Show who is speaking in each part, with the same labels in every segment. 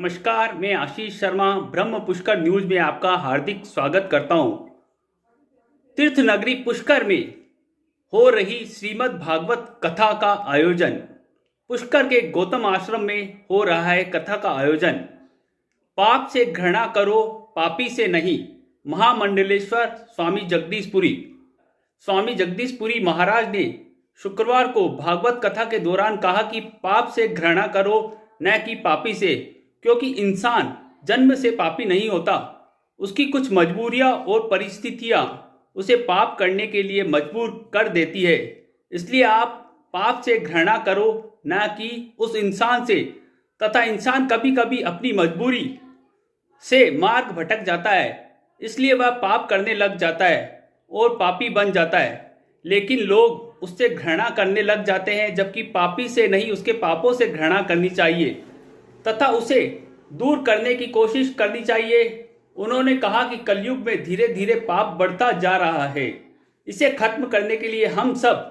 Speaker 1: नमस्कार, मैं आशीष शर्मा ब्रह्म पुष्कर न्यूज में आपका हार्दिक स्वागत करता हूं। तीर्थ नगरी पुष्कर में हो रही श्रीमद् भागवत कथा का आयोजन। पुष्कर के गौतम आश्रम में हो रहा है कथा का आयोजन। पाप से घृणा करो, पापी से नहीं। महामंडलेश्वर स्वामी जगदीशपुरी महाराज ने शुक्रवार को भागवत कथा के दौरान कहा कि पाप से घृणा करो, न कि पापी से, क्योंकि इंसान जन्म से पापी नहीं होता। उसकी कुछ मजबूरियां और परिस्थितियां उसे पाप करने के लिए मजबूर कर देती है। इसलिए आप पाप से घृणा करो, न कि उस इंसान से। तथा इंसान कभी कभी अपनी मजबूरी से मार्ग भटक जाता है, इसलिए वह पाप करने लग जाता है और पापी बन जाता है। लेकिन लोग उससे घृणा करने लग जाते हैं, जबकि पापी से नहीं, उसके पापों से घृणा करनी चाहिए तथा उसे दूर करने की कोशिश करनी चाहिए। उन्होंने कहा कि कलयुग में धीरे धीरे पाप बढ़ता जा रहा है। इसे खत्म करने के लिए हम सब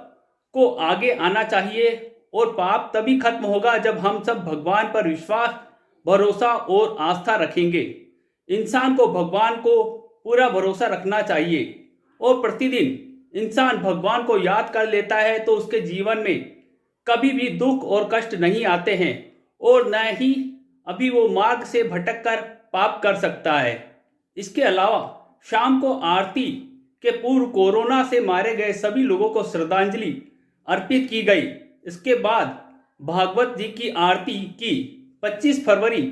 Speaker 1: को आगे आना चाहिए और पाप तभी खत्म होगा जब हम सब भगवान पर विश्वास, भरोसा और आस्था रखेंगे। इंसान को भगवान को पूरा भरोसा रखना चाहिए और प्रतिदिन इंसान भगवान को याद कर लेता है तो उसके जीवन में कभी भी दुख और कष्ट नहीं आते हैं और न ही अभी वो मार्ग से भटक कर पाप कर सकता है। इसके अलावा शाम को आरती के पूर्व कोरोना से मारे गए सभी लोगों को श्रद्धांजलि अर्पित की गई। इसके बाद भागवत जी की आरती की 25 फरवरी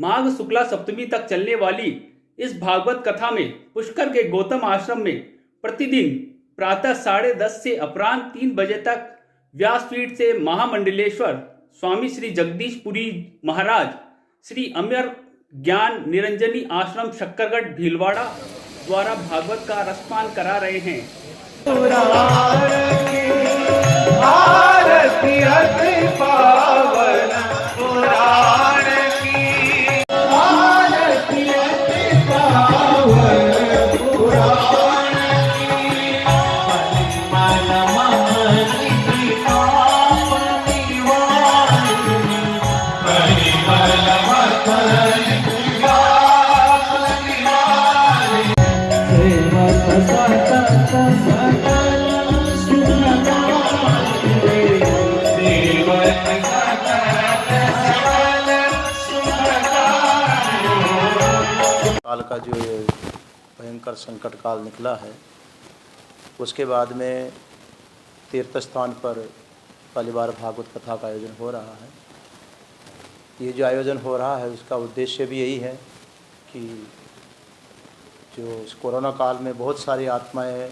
Speaker 1: माघ शुक्ला सप्तमी तक चलने वाली इस भागवत कथा में पुष्कर के गौतम आश्रम में प्रतिदिन प्रातः 10:30 से अपराह्न 3 बजे तक व्यासपीठ से महामंडलेश्वर स्वामी श्री जगदीशपुरी महाराज, श्री अमर ज्ञान निरंजनी आश्रम शक्करगढ़ भीलवाड़ा द्वारा भागवत का रसपान करा रहे हैं।
Speaker 2: काल का जो ये भयंकर संकट काल निकला है, उसके बाद में तीर्थ स्थान पर पहली बार भागवत कथा का आयोजन हो रहा है। ये जो आयोजन हो रहा है उसका उद्देश्य भी यही है कि जो इस कोरोना काल में बहुत सारी आत्माएं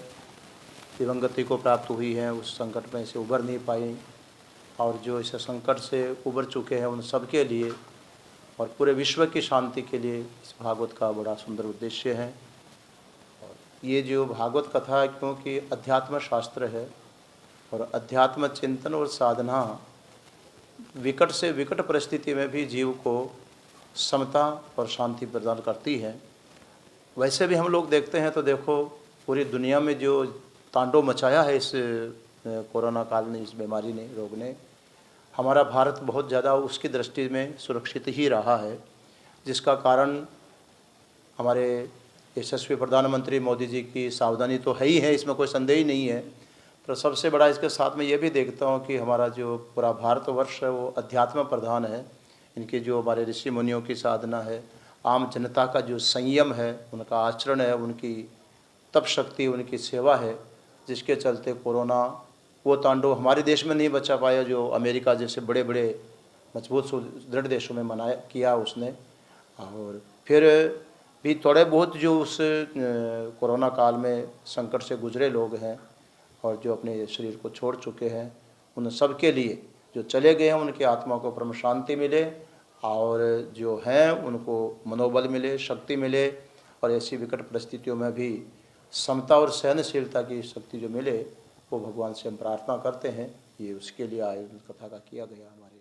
Speaker 2: दिवंगति को प्राप्त हुई हैं, उस संकट में से उबर नहीं पाई, और जो इस संकट से उबर चुके हैं उन सब के लिए और पूरे विश्व की शांति के लिए इस भागवत का बड़ा सुंदर उद्देश्य है। और ये जो भागवत कथा है, क्योंकि अध्यात्म शास्त्र है और अध्यात्म चिंतन और साधना विकट से विकट परिस्थिति में भी जीव को समता और शांति प्रदान करती है। वैसे भी हम लोग देखते हैं तो देखो, पूरी दुनिया में जो तांडव मचाया है इस कोरोना काल ने, इस बीमारी ने, रोग ने, हमारा भारत बहुत ज़्यादा उसकी दृष्टि में सुरक्षित ही रहा है, जिसका कारण हमारे यशस्वी प्रधानमंत्री मोदी जी की सावधानी तो है ही है, इसमें कोई संदेह ही नहीं है। पर सबसे बड़ा इसके साथ में ये भी देखता हूँ कि हमारा जो पूरा भारतवर्ष है वो अध्यात्म प्रधान है। इनकी जो हमारे ऋषि मुनियों की साधना है, आम जनता का जो संयम है, उनका आचरण है, उनकी तप शक्ति, उनकी सेवा है, जिसके चलते कोरोना वो तांडव हमारे देश में नहीं बचा पाया जो अमेरिका जैसे बड़े बड़े मजबूत सुदृढ़ देशों में मनाया किया उसने। और फिर भी थोड़े बहुत जो उस कोरोना काल में संकट से गुजरे लोग हैं और जो अपने शरीर को छोड़ चुके हैं, उन सब के लिए जो चले गए हैं उनकी आत्मा को परम शांति मिले और जो हैं उनको मनोबल मिले, शक्ति मिले, और ऐसी विकट परिस्थितियों में भी समता और सहनशीलता की शक्ति जो मिले, वो भगवान से हम प्रार्थना करते हैं। ये उसके लिए आयोजन कथा का किया गया हमारे